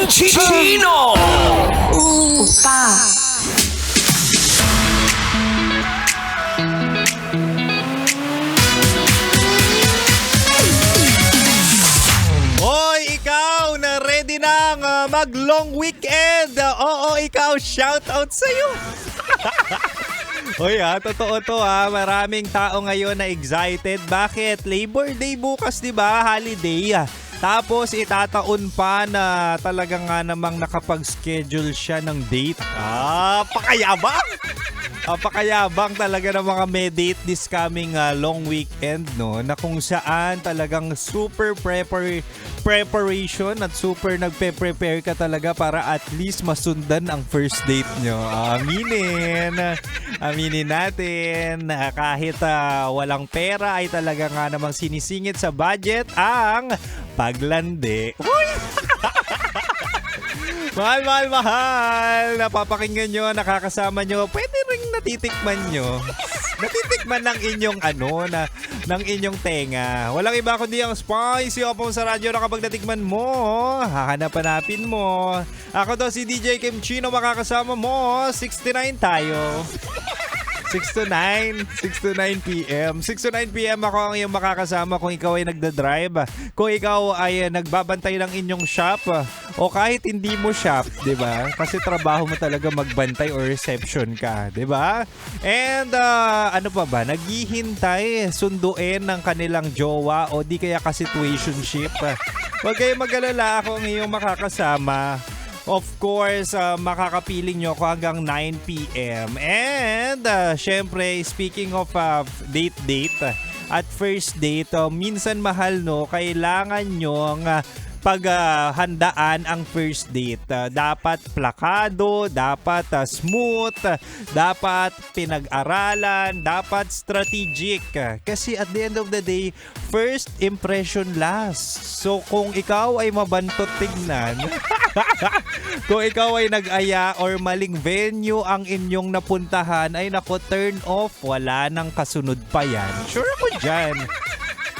Chino! Opa. Hoy, ikaw na ready nang mag-long weekend. Oo, ikaw, shout out sa'yo. Hoy totoo to Maraming tao ngayon na excited. Bakit? Labor Day bukas, di ba? Holiday. Tapos itataon pa na talagang nga namang nakapag-schedule siya ng date. Pakayabang! Pakayabang talaga ng mga may date this coming long weekend, no? Na kung saan talagang super preparation at super nagpe-prepare ka talaga para at least masundan ang first date nyo. Aminin natin. Kahit walang pera ay talaga nga namang sinisingit sa budget ang paglandi. Mahal. Napapakinggan nyo, nakakasama nyo. Pwede rin natitikman nyo. Natitikman ng inyong ng inyong tenga. Walang iba kundi ang Spicy Opong sa radyo na kapag natikman mo, hahanap-hanapin mo. Ako to si DJ Kim Chino, makakasama mo. 69 tayo. 6 to 9 p.m. 6 to 9 p.m. ako ang iyong makakasama kung ikaw ay nagdadrive. Kung ikaw ay nagbabantay ng inyong shop o kahit hindi mo shop, 'di ba? Kasi trabaho mo talaga magbantay or reception ka, 'di ba? And ano pa ba? Naghihintay sunduin ng kanilang jowa o di kaya ka situationship. Huwag kayong mag-alala, ako ang iyong makakasama. Of course, makakapiling nyo ako hanggang 9 p.m. And syempre, speaking of date at first date, minsan mahal no, kailangan nyo paghandaan ang first date. Dapat plakado, dapat smooth, dapat pinag-aralan, dapat strategic. Kasi at the end of the day, first impression last. So kung ikaw ay mabantot tignan, kung ikaw ay nag-aya or maling venue ang inyong napuntahan, ay nako, turn off. Wala nang kasunod pa yan. Sure ako dyan.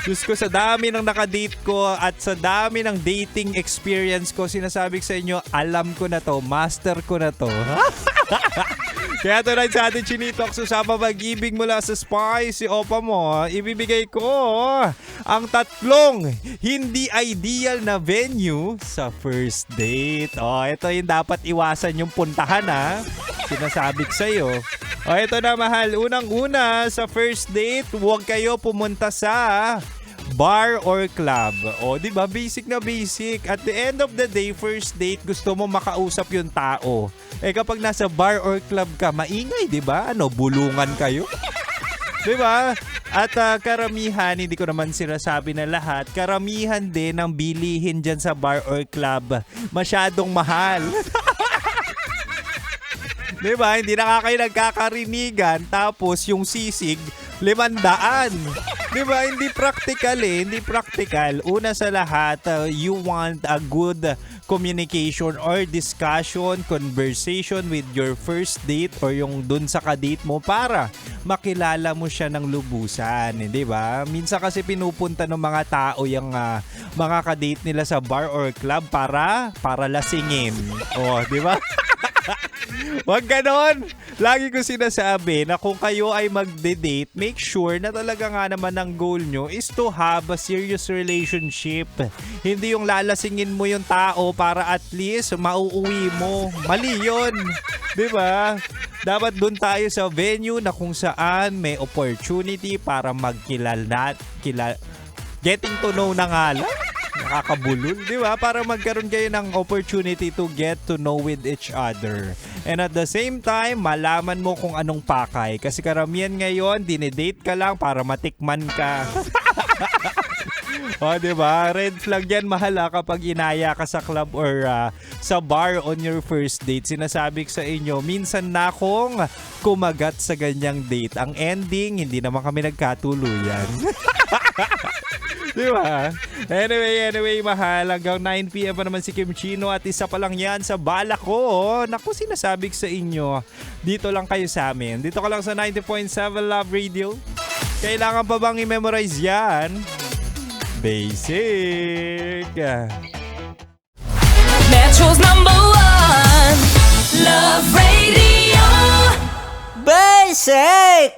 Diyos ko, sa dami ng nakadate ko at sa dami ng dating experience ko, sinasabi ko sa inyo, alam ko na to, master ko na to. Kaya tonight sa ating Chinitox, sa pag-ibig mula sa Spicy Opa mo, ibibigay ko ang 3 hindi ideal na venue sa first date. Ito yung dapat iwasan yung puntahan Sinasabi ko sa'yo. Ito na mahal. Unang-una sa first date, huwag kayo pumunta sa bar or club. Di ba? Basic na basic. At the end of the day, first date, gusto mo makausap yung tao. Kapag nasa bar or club ka, maingay, di ba? Bulungan kayo? Di ba? At karamihan, hindi ko naman sinasabi na lahat, karamihan din ng bilihin dyan sa bar or club, masyadong mahal. Di ba? Hindi na kayo nagkakarinigan, tapos yung sisig, 500. Di ba? Hindi practical Hindi practical. Una sa lahat, you want a good communication or discussion, conversation with your first date or yung dun sa kadate mo para makilala mo siya ng lubusan. Di ba? Minsan kasi pinupunta ng mga tao yung mga kadate nila sa bar or club para lasingin. Di ba? Wag ganon. Lagi ko sinasabi na kung kayo ay magde-date, make sure na talaga nga naman ang goal nyo is to have a serious relationship. Hindi yung lalasingin mo yung tao para at least mauuwi mo. Mali yun. Diba? Dapat dun tayo sa venue na kung saan may opportunity para getting to know na nga lang. Nakakabulol, di ba? Para magkaroon kayo ng opportunity to get to know with each other. And at the same time, malaman mo kung anong pakay. Kasi karamihan ngayon, dinedate ka lang para matikman ka. Di ba? Red flag yan, mahal kapag inaya ka sa club or sa bar on your first date. Sinasabi ko sa inyo, minsan na akong kumagat sa ganyang date. Ang ending, hindi naman kami nagkatuluyan. Di ba? Anyway, mahal. Hanggang 9 p.m. pa naman si Kim Chino at isa pa lang yan sa bala ko. Naku, sinasabi ko sa inyo, dito lang kayo sa amin. Dito ka lang sa 90.7 Love Radio. Kailangan pa bang i-memorize yan? Basic. Metro's #1 Love Radio. Basic!